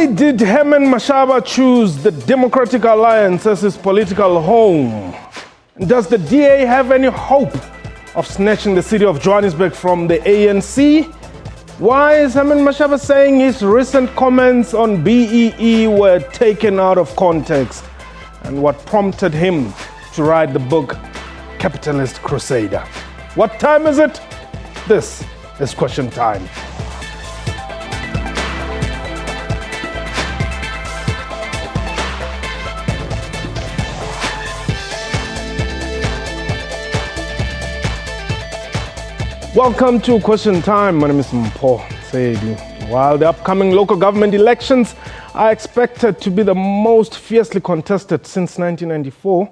Why did Herman Mashaba choose the Democratic Alliance as his political home? Does the DA have any hope of snatching the city of Johannesburg from the ANC? Why is Herman Mashaba saying his recent comments on BEE were taken out of context? And what prompted him to write the book Capitalist Crusader? What time is it? This is Question Time. Welcome to Question Time. My name is Mpho Saidi. While the upcoming local government elections are expected to be the most fiercely contested since 1994,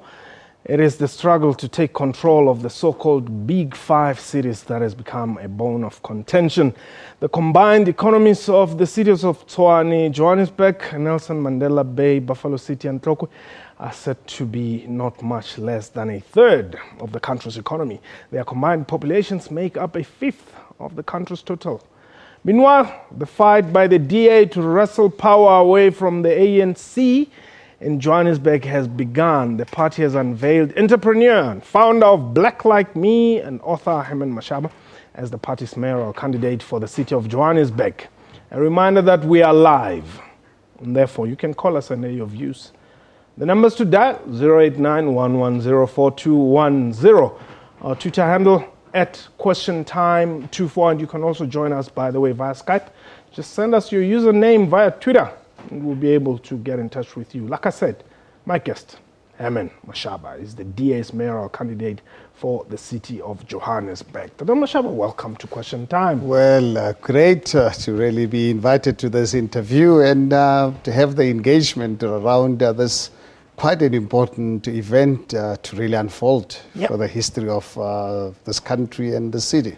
it is the struggle to take control of the so-called Big Five cities that has become a bone of contention. The combined economies of the cities of Tshwane, Johannesburg, Nelson Mandela Bay, Buffalo City and Tlokwe are said to be not much less than a third of the country's economy. Their combined populations make up a fifth of the country's total. Meanwhile, the fight by the DA to wrestle power away from the ANC in Johannesburg has begun. The party has unveiled entrepreneur and founder of Black Like Me and author Herman Mashaba as the party's mayoral candidate for the city of Johannesburg. A reminder that we are live, and therefore you can call us and air your views. The numbers to dial 089-110-4210. Our Twitter handle @QuestionTime24, and you can also join us, by the way, via Skype. Just send us your username via Twitter, and we'll be able to get in touch with you. Like I said, my guest, Herman Mashaba, is the DA's mayoral candidate for the city of Johannesburg. Dr. Mashaba, welcome to Question Time. Well, great to really be invited to this interview and to have the engagement around this quite an important event to really unfold for the history of this country and the city.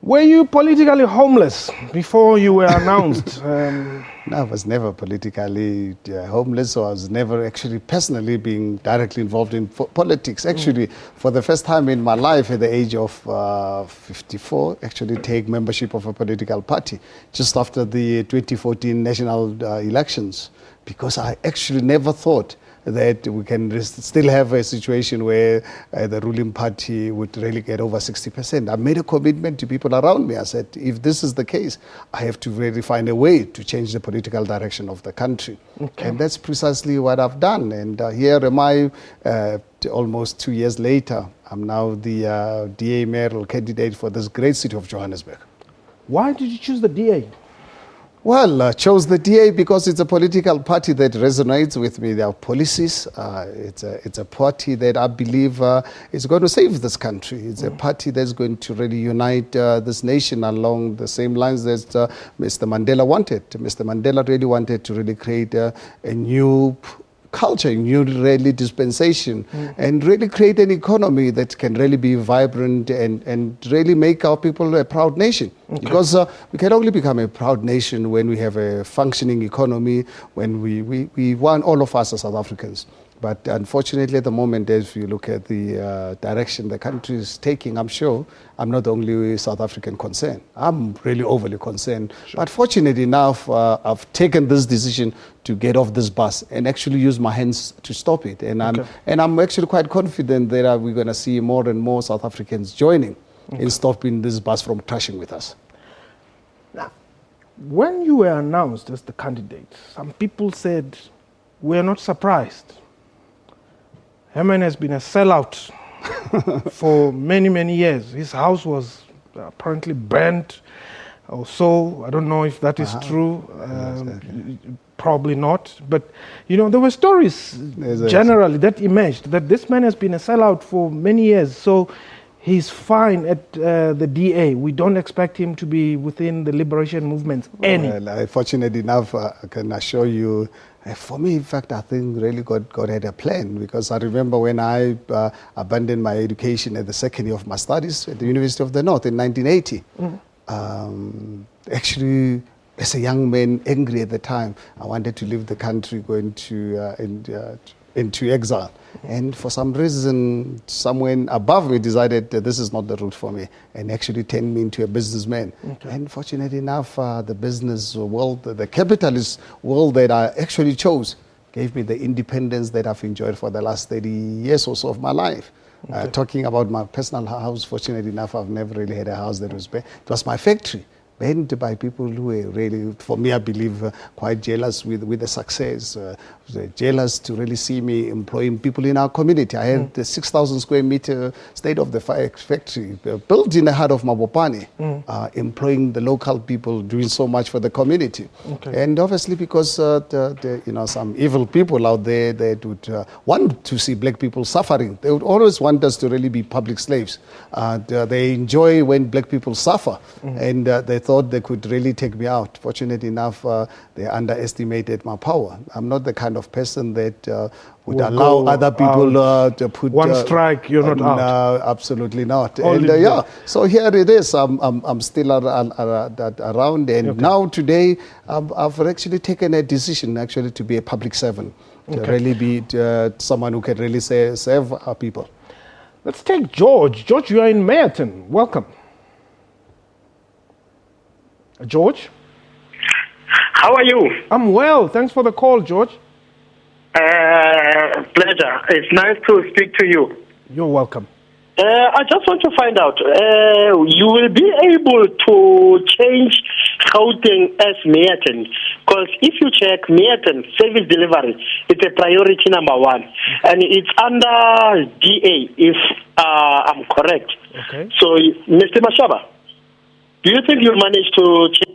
Were you politically homeless before you were announced? No, I was never politically homeless, or I was never actually personally being directly involved in politics. Actually, for the first time in my life at the age of 54, actually take membership of a political party just after the 2014 national elections, because I actually never thought that we can still have a situation where the ruling party would really get over 60%. I made a commitment to people around me. I said, if this is the case, I have to really find a way to change the political direction of the country. Okay. And that's precisely what I've done. And here am I, almost 2 years later. I'm now the DA mayoral candidate for this great city of Johannesburg. Why did you choose the DA? Well, I chose the DA because it's a political party that resonates with me. Their policies, it's a party that I believe is going to save this country. It's a party that's going to really unite this nation along the same lines that Mr. Mandela wanted. Mr. Mandela really wanted to really create a new culture, new really dispensation, and really create an economy that can really be vibrant and really make our people a proud nation. Okay. Because we can only become a proud nation when we have a functioning economy, when we want all of us as South Africans. But unfortunately, at the moment, as you look at the direction the country is taking, I'm sure I'm not only South African concerned. I'm really overly concerned. Sure. But fortunately enough, I've taken this decision to get off this bus and actually use my hands to stop it. And I'm actually quite confident that we're going to see more and more South Africans joining in stopping this bus from crashing with us. Now, when you were announced as the candidate, some people said, we're not surprised. Herman has been a sellout for many, many years. His house was apparently burnt or so. I don't know if that is true. Probably not. But, you know, there were stories generally that emerged that this man has been a sellout for many years. So he's fine at the DA. We don't expect him to be within the liberation movement. Well, fortunately enough, I can assure you, for me, in fact, I think really God had a plan, because I remember when I abandoned my education at the second year of my studies at the University of the North in 1980. Actually, as a young man, angry at the time, I wanted to leave the country, going to into exile. And for some reason, someone above me decided that this is not the route for me and actually turned me into a businessman. Okay. And fortunately enough, the business world, the capitalist world that I actually chose, gave me the independence that I've enjoyed for the last 30 years or so of my life. Okay. Talking about my personal house, fortunately enough, I've never really had a house that was bad. It was my factory, banned by people who were really, for me, I believe, quite jealous with the success. Jealous to really see me employing people in our community. I had the 6,000 square meter state-of-the-art factory built in the heart of Mabopane, employing the local people, doing so much for the community. Okay. And obviously because some evil people out there that would want to see black people suffering. They would always want us to really be public slaves. They enjoy when black people suffer, and they thought they could really take me out. Fortunately enough, they underestimated my power. I'm not the kind of person that would allow other people to put one strike. You're not out. No, absolutely not. And so here it is. I'm still around, and now today I've actually taken a decision actually to be a public servant, to really be someone who can really serve our people. Let's take George. George, you are in Meyerton. Welcome. George? How are you? I'm well. Thanks for the call, George. Pleasure. It's nice to speak to you. You're welcome. I just want to find out, you will be able to change Gauteng as Meyerton, because if you check Meyerton, service delivery, it's a priority number 1, and it's under DA, if I'm correct. Okay. So, Mr. Mashaba, do you think you'll manage to change?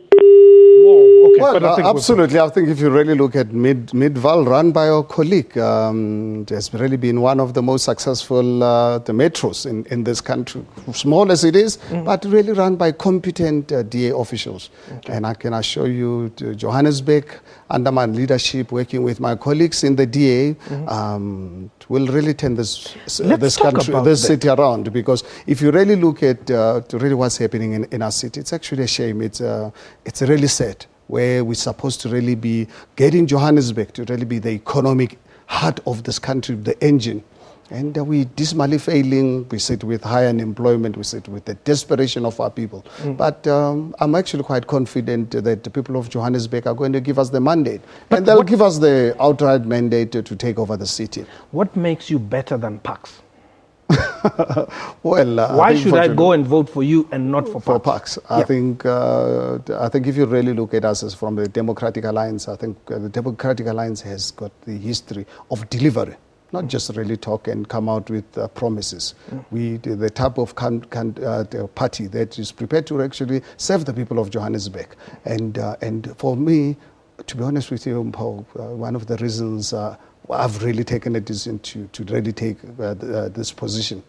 Okay, well, absolutely. I think if you really look at Midval, run by our colleague, has really been one of the most successful the metros in this country, small as it is, but really run by competent DA officials. Okay. And I can assure you, Johannesburg, under my leadership, working with my colleagues in the DA, will really turn this city around. Because if you really look at really what's happening in our city, it's actually a shame. It's really sad, where we're supposed to really be getting Johannesburg to really be the economic heart of this country, the engine. And we dismally failing. We sit with high unemployment. We sit with the desperation of our people. But I'm actually quite confident that the people of Johannesburg are going to give us the mandate. And they'll give us the outright mandate to take over the city. What makes you better than Pax? Well, why should I go and vote for you and not for Pax? I think if you really look at us as from the Democratic Alliance, I think the Democratic Alliance has got the history of delivery, not just really talk and come out with promises. We the type of party that is prepared to actually serve the people of Johannesburg. And for me, to be honest with you, Paul, one of the reasons I've really taken a decision to really take this position.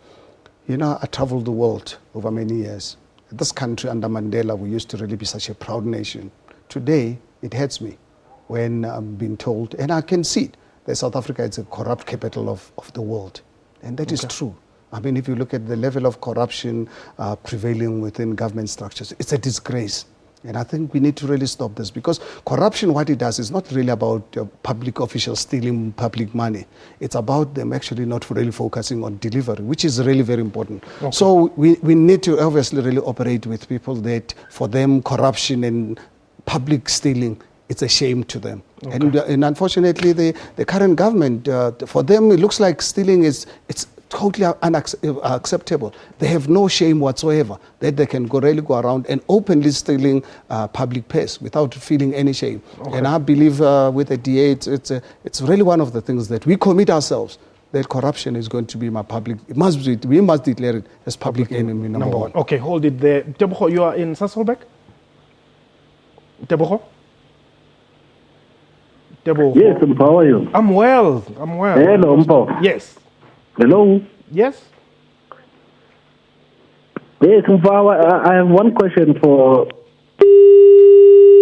You know, I traveled the world over many years. This country under Mandela, we used to really be such a proud nation. Today, it hurts me when I'm being told, and I can see it, that South Africa is a corrupt capital of the world. And that is true. I mean, if you look at the level of corruption prevailing within government structures, it's a disgrace. And I think we need to really stop this, because corruption, what it does is not really about public officials stealing public money. It's about them actually not really focusing on delivery, which is really very important. Okay. So we need to obviously really operate with people that for them corruption and public stealing, it's a shame to them. Okay. And unfortunately, the current government, for them, it looks like stealing it's totally unacceptable. They have no shame whatsoever that they can really go around and openly stealing public purse without feeling any shame. Okay. And I believe with the DA, it's really one of the things that we commit ourselves, that corruption is going to be we must declare it as public enemy number one. Okay, hold it there. Tebogo, you are in Sasolbeck? Tebogo? Yes, how are you? I'm well. Hello, Mpo. Yes. Hello? Yes? Yes, Mpo, I have one question for...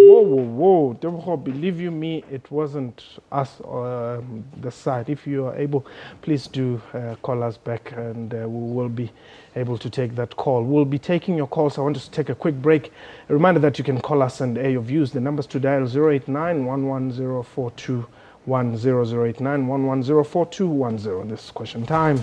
Whoa. Tebogo, believe you me, it wasn't us, the side. If you are able, please do call us back, and we will be able to take that call. We'll be taking your calls. I want us to take a quick break. A reminder that you can call us and air your views. The numbers to dial 089-110-42 10089 1104210. This is question time.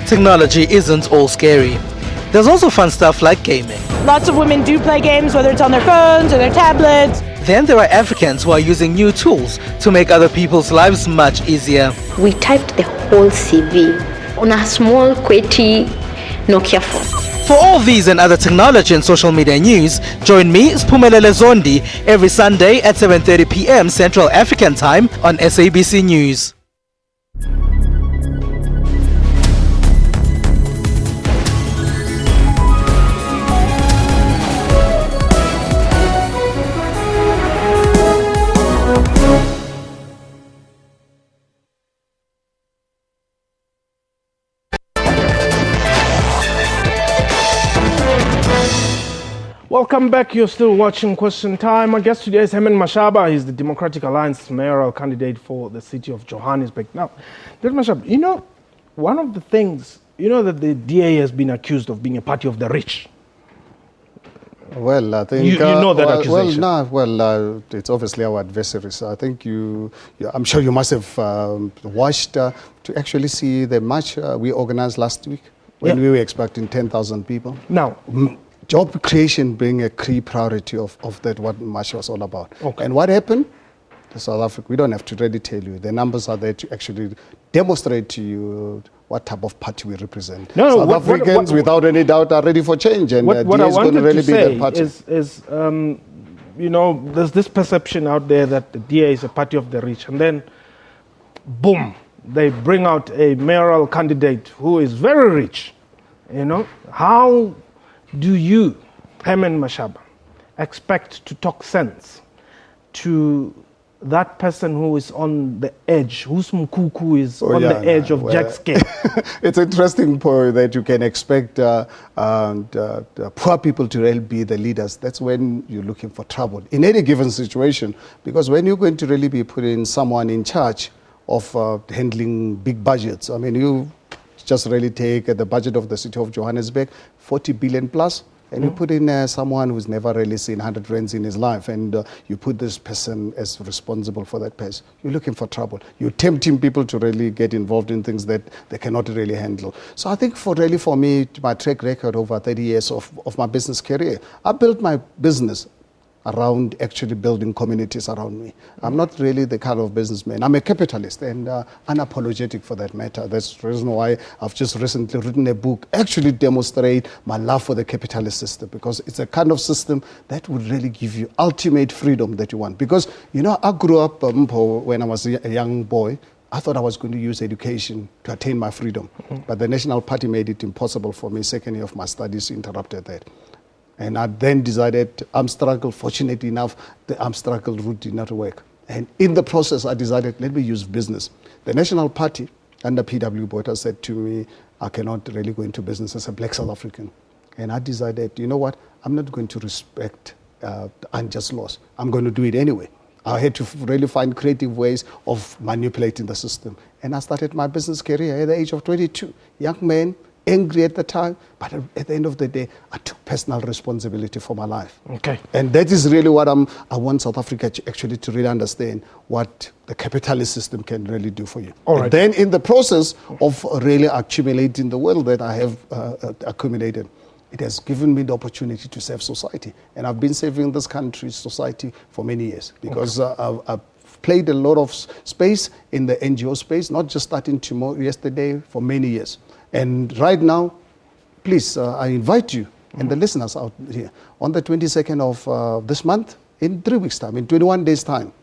Technology isn't all scary. There's also fun stuff like gaming. Lots of women do play games, whether it's on their phones or their tablets. Then there are Africans who are using new tools to make other people's lives much easier. We typed the whole CV on a small, QWERTY Nokia phone. For all these and other technology and social media news, join me, Spumelele Zondi, every Sunday at 7:30 p.m. Central African Time on SABC News. Welcome back. You're still watching Question Time. My guest today is Herman Mashaba. He's the Democratic Alliance Mayoral Candidate for the City of Johannesburg. Now, Dr. Mashaba, one of the things, that the DA has been accused of being a party of the rich. Well, I think you know that accusation. It's obviously our adversaries. I think I'm sure you must have watched to actually see the march we organized last week when we were expecting 10,000 people. Now, job creation being a key priority of that what march was all about. Okay. And what happened? South Africa, we don't have to really tell you. The numbers are there to actually demonstrate to you what type of party we represent. South Africans, without any doubt, are ready for change, and what I is going wanted to really to be say the party. There's this perception out there that the DA is a party of the rich, and then, boom, they bring out a mayoral candidate who is very rich. How do you, Herman Mashaba, expect to talk sense to that person who is on the edge, whose mkuku is on the edge of Jack's cake? It's an interesting point that you can expect poor people to really be the leaders. That's when you're looking for trouble in any given situation, because when you're going to really be putting someone in charge of handling big budgets, you just really take the budget of the City of Johannesburg, 40 billion plus, and you put in someone who's never really seen 100 rands in his life, and you put this person as responsible for that person. You're looking for trouble. You're tempting people to really get involved in things that they cannot really handle. So I think for me, my track record over 30 years of my business career, I built my business around actually building communities around me. I'm not really the kind of businessman. I'm a capitalist and unapologetic for that matter. That's the reason why I've just recently written a book, actually demonstrate my love for the capitalist system, because it's a kind of system that would really give you ultimate freedom that you want. Because, I grew up when I was a young boy. I thought I was going to use education to attain my freedom. But the National Party made it impossible for me. Second year of my studies interrupted that. And I then decided fortunately enough, the struggle route did not work. And in the process, I decided, let me use business. The National Party under P.W. Botha said to me, I cannot really go into business as a black South African. And I decided, you know what, I'm not going to respect unjust laws. I'm going to do it anyway. I had to really find creative ways of manipulating the system. And I started my business career at the age of 22. Young man, angry at the time, but at the end of the day, I took personal responsibility for my life. Okay. And that is really what I want South Africa to really understand what the capitalist system can really do for you. All right. And then in the process of really accumulating the wealth that I have accumulated, it has given me the opportunity to serve society. And I've been serving this country's society for many years because I've played a lot of space in the NGO space, not just starting yesterday, for many years. And right now, please, I invite you and the listeners out here, on the 22nd of this month, in 3 weeks' time, in 21 days' time,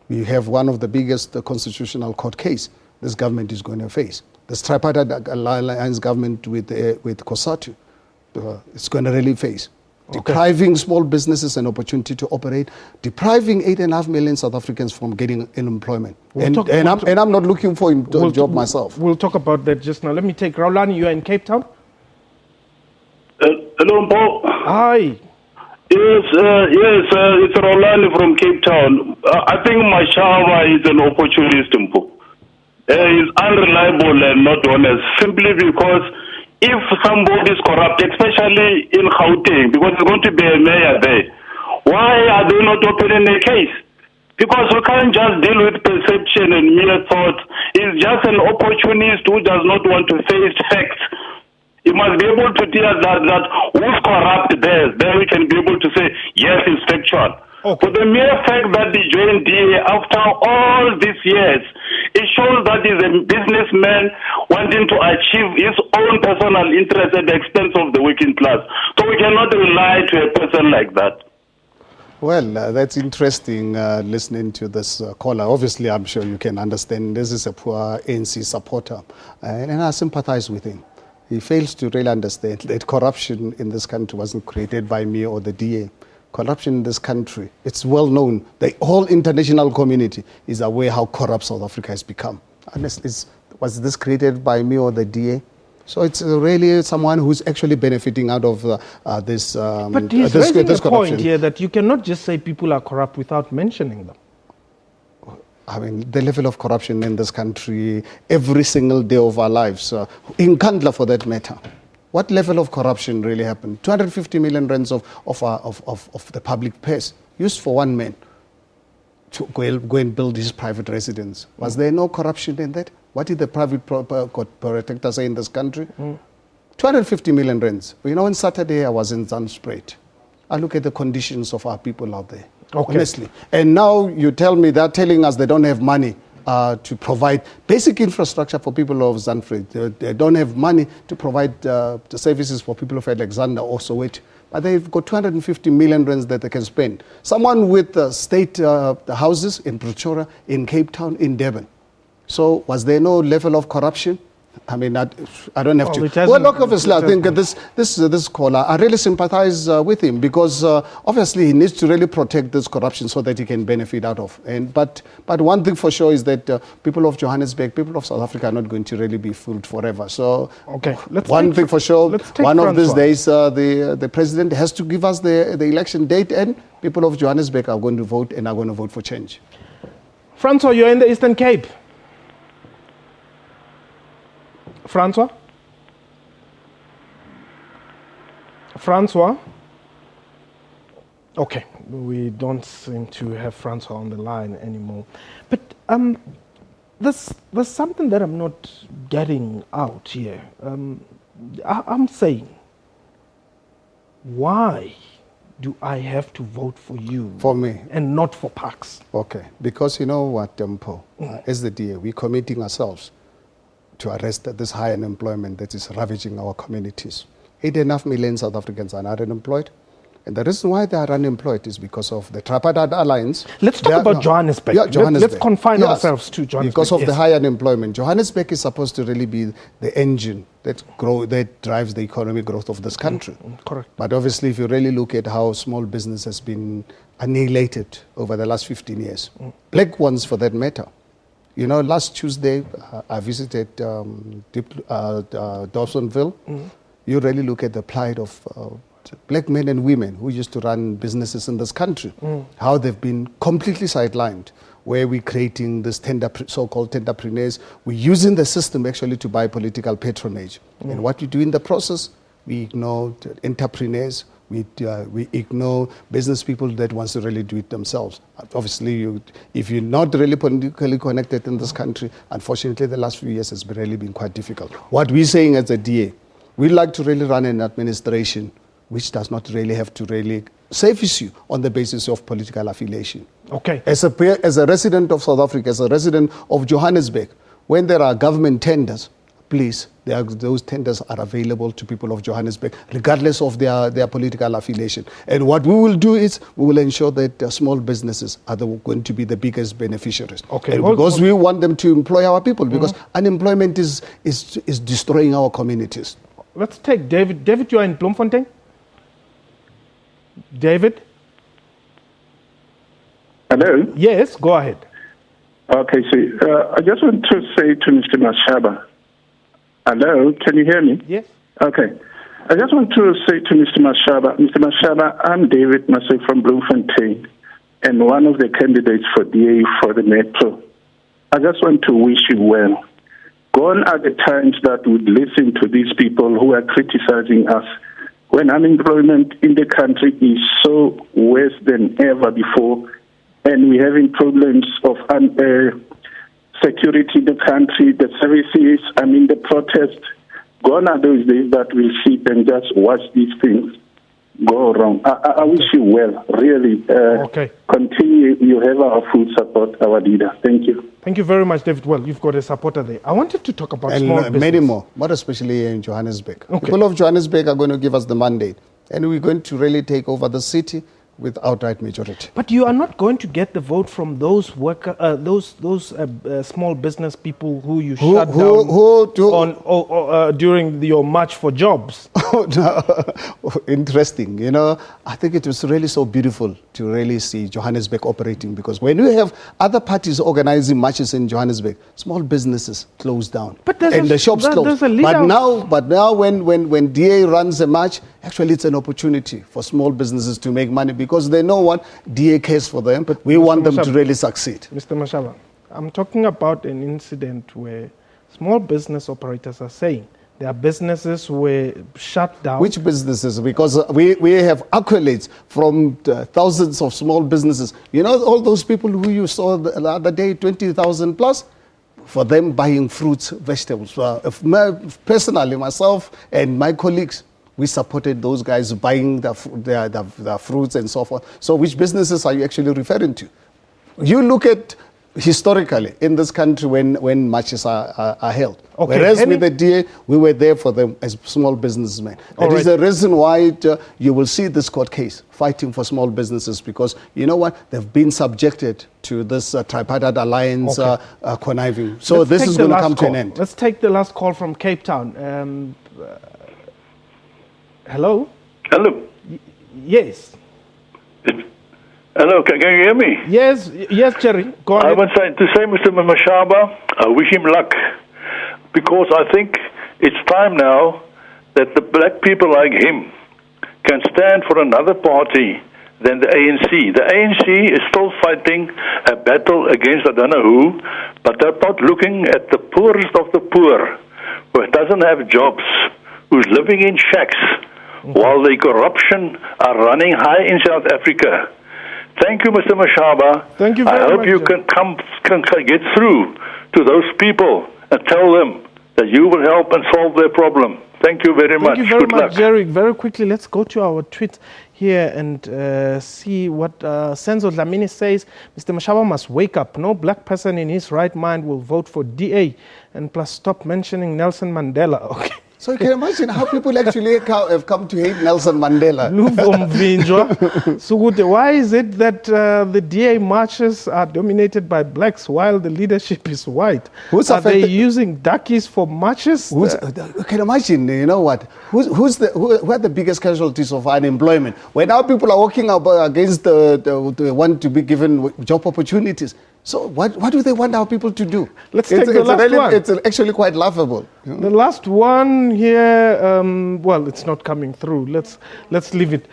we have one of the biggest constitutional court case this government is going to face. This tripartite alliance government with COSATU, it's going to really face. depriving small businesses an opportunity to operate, depriving 8.5 million South Africans from getting employment. I'm not looking for a job myself. We'll talk about that just now. Let me take Raulani. You are in Cape Town? Hello, Paul. Hi. Yes, it's Raulani from Cape Town. I think Mashaba is an opportunist. He's unreliable and not honest, simply because if somebody is corrupt, especially in Gauteng, because there's going to be a mayor there, why are they not opening a case? Because we can't just deal with perception and mere thought. He's just an opportunist who does not want to face facts. You must be able to tell that who's corrupt there. Then we can be able to say, yes, it's factual. Okay. For the mere fact that he joined DA after all these years, it shows that he's a businessman wanting to achieve his own personal interest at the expense of the working class. So we cannot rely to a person like that. Well, that's interesting listening to this caller. Obviously, I'm sure you can understand this is a poor ANC supporter, and I sympathize with him. He fails to really understand that corruption in this country wasn't created by me or the DA. Corruption in this country, it's well known. The whole international community is aware how corrupt South Africa has become. And was this created by me or the DA? So it's really someone who's actually benefiting out of this But he's raising a point here that you cannot just say people are corrupt without mentioning them. I mean, the level of corruption in this country, every single day of our lives, in Kandla for that matter. What level of corruption really happened? 250 million rands of the public purse used for one man to go and build his private residence. Was there no corruption in that? What did the private protector say in this country? 250 million rands. You know, on Saturday I was in Zandspruit. I look at the conditions of our people out there, honestly. And now you tell me they're telling us they don't have money to provide basic infrastructure for people of Zandspruit. They don't have money to provide the services for people of Alexander or Soweto. But they've got 250 million rands that they can spend. Someone with state houses in Pretoria, in Cape Town, in Durban. So was there no level of corruption? I mean, I don't have to. Well, look, obviously, I think this caller, I really sympathize with him because obviously he needs to really protect this corruption so that he can benefit out of. But one thing for sure is that people of Johannesburg, people of South Africa are not going to really be fooled forever. So one thing for sure, one of these days, the president has to give us the election date, and people of Johannesburg are going to vote and are going to vote for change. Francois, you're in the Eastern Cape. Francois? Okay, we don't seem to have Francois on the line anymore. But there's something that I'm not getting out here. I'm saying, why do I have to vote for you? For me. And not for Parks? Okay, because you know what, Paul, as the DA, we're committing ourselves to arrest this high unemployment that is ravaging our communities. 8.5 million South Africans are not unemployed. And the reason why they are unemployed is because of the Tripartite Alliance. Let's talk about Johannesburg. Yeah, Johannesburg. Let's confine ourselves to Johannesburg. Because of the high unemployment. Johannesburg is supposed to really be the engine that drives the economic growth of this country. Correct. But obviously, if you really look at how small business has been annihilated over the last 15 years, black ones for that matter. You know, last Tuesday, I visited Dawsonville. You really look at the plight of black men and women who used to run businesses in this country, how they've been completely sidelined, where we're creating this so-called tenderpreneurs. We're using the system actually to buy political patronage. And what we do in the process, we ignore entrepreneurs, we ignore business people that wants to really do it themselves. Obviously, if you're not really politically connected in this country, unfortunately, the last few years has really been quite difficult. What we're saying as a DA, we'd like to really run an administration which does not really have to really service you on the basis of political affiliation. Okay. As a resident of South Africa, as a resident of Johannesburg, when there are government tenders, please, those tenders are available to people of Johannesburg, regardless of their political affiliation. And what we will do is, we will ensure that small businesses are going to be the biggest beneficiaries. Okay. Because we want them to employ our people, because unemployment is destroying our communities. Let's take David. David, you are in Bloemfontein? David? Hello? Yes, go ahead. Okay, so I just want to say to Mr. Mashaba. Hello, can you hear me? Yes. Okay. I just want to say to Mr. Mashaba, I'm David Massey from Bloemfontein and one of the candidates for DA for the Metro. I just want to wish you well. Gone are the times that would listen to these people who are criticizing us when unemployment in the country is so worse than ever before, and we're having problems of security in the country, the services, the protest. Gone are those days that we'll sit and just watch these things go wrong. I wish you well, really. Okay. Continue. You have our full support, our leader. Thank you. Thank you very much, David. Well, you've got a supporter there. I wanted to talk about small business. Many more especially here in Johannesburg. Okay. People of Johannesburg are going to give us the mandate, and we're going to really take over the city with outright majority. But you are not going to get the vote from those small business people who you shut down during your march for jobs. Interesting. I think it was really so beautiful to really see Johannesburg operating, because when you have other parties organizing marches in Johannesburg, small businesses close down and the shops close. But now when DA runs a march, actually it's an opportunity for small businesses to make money, because they know what DA cares for them, but we want them to really succeed. Mr. Mashaba, I'm talking about an incident where small business operators are saying their businesses were shut down. Which businesses? Because we have accolades from thousands of small businesses. All those people who you saw the other day, 20,000 plus, for them buying fruits, vegetables. Personally, myself and my colleagues, we supported those guys buying their fruits and so forth. So which businesses are you actually referring to? You look at historically in this country when marches are held. Okay. Whereas with the DA, we were there for them as small businessmen. That is the reason why you will see this court case fighting for small businesses, because you know what? They've been subjected to this tripartite alliance conniving. So this is going to come to an end. Let's take the last call from Cape Town. Hello? Hello. Yes. Hello, can you hear me? Yes, Jerry. Go ahead. I would say to Mr. Mashaba, I wish him luck, because I think it's time now that the black people like him can stand for another party than the ANC. The ANC is still fighting a battle against I don't know who, but they're not looking at the poorest of the poor, who doesn't have jobs, who's living in shacks, while the corruption are running high in South Africa. Thank you, Mr. Mashaba. Thank you very much. I hope you can get through to those people and tell them that you will help and solve their problem. Thank you very much. Thank you very Good much, luck. Jerry. Very quickly, let's go to our tweet here and see what Senzo Dlamini says. Mr. Mashaba must wake up. No black person in his right mind will vote for DA. And plus, stop mentioning Nelson Mandela. Okay. So you can imagine how people actually have come to hate Nelson Mandela. So why is it that the DA marches are dominated by blacks while the leadership is white? Are they using duckies for marches? You can imagine, you know what? Who are the biggest casualties of unemployment? When now people are walking up against the want to be given job opportunities. So what do they want our people to do? Let's take the last one. It's actually quite laughable. The last one here, well, it's not coming through. Let's leave it.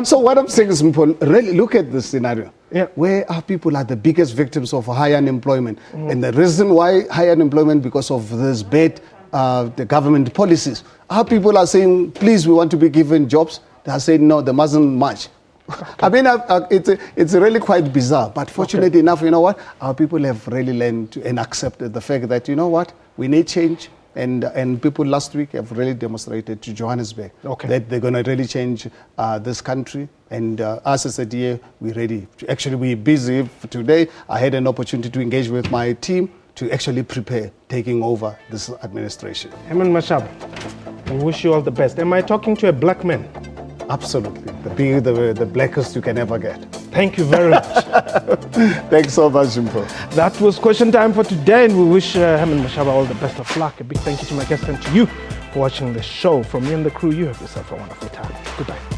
So what I'm saying is, really look at this scenario. Yeah. Where our people are the biggest victims of high unemployment. And the reason why high unemployment, because of this bad the government policies. Our people are saying, please, we want to be given jobs. They are saying, no, they mustn't march. I mean, it's really quite bizarre. But fortunately enough, you know what? Our people have really learned and accepted the fact that, you know what? We need change. And people last week have really demonstrated to Johannesburg that they're going to really change this country. And us as a DA, we're ready. Actually, we're busy today. I had an opportunity to engage with my team to actually prepare taking over this administration. Herman Mashaba, we wish you all the best. Am I talking to a black man? Absolutely. The blackest you can ever get. Thank you very much. Thanks so much, Jimpo. That was question time for today, and we wish Herman Mashaba all the best of luck. A big thank you to my guest and to you for watching the show. From me and the crew, you have yourself a wonderful time. Goodbye.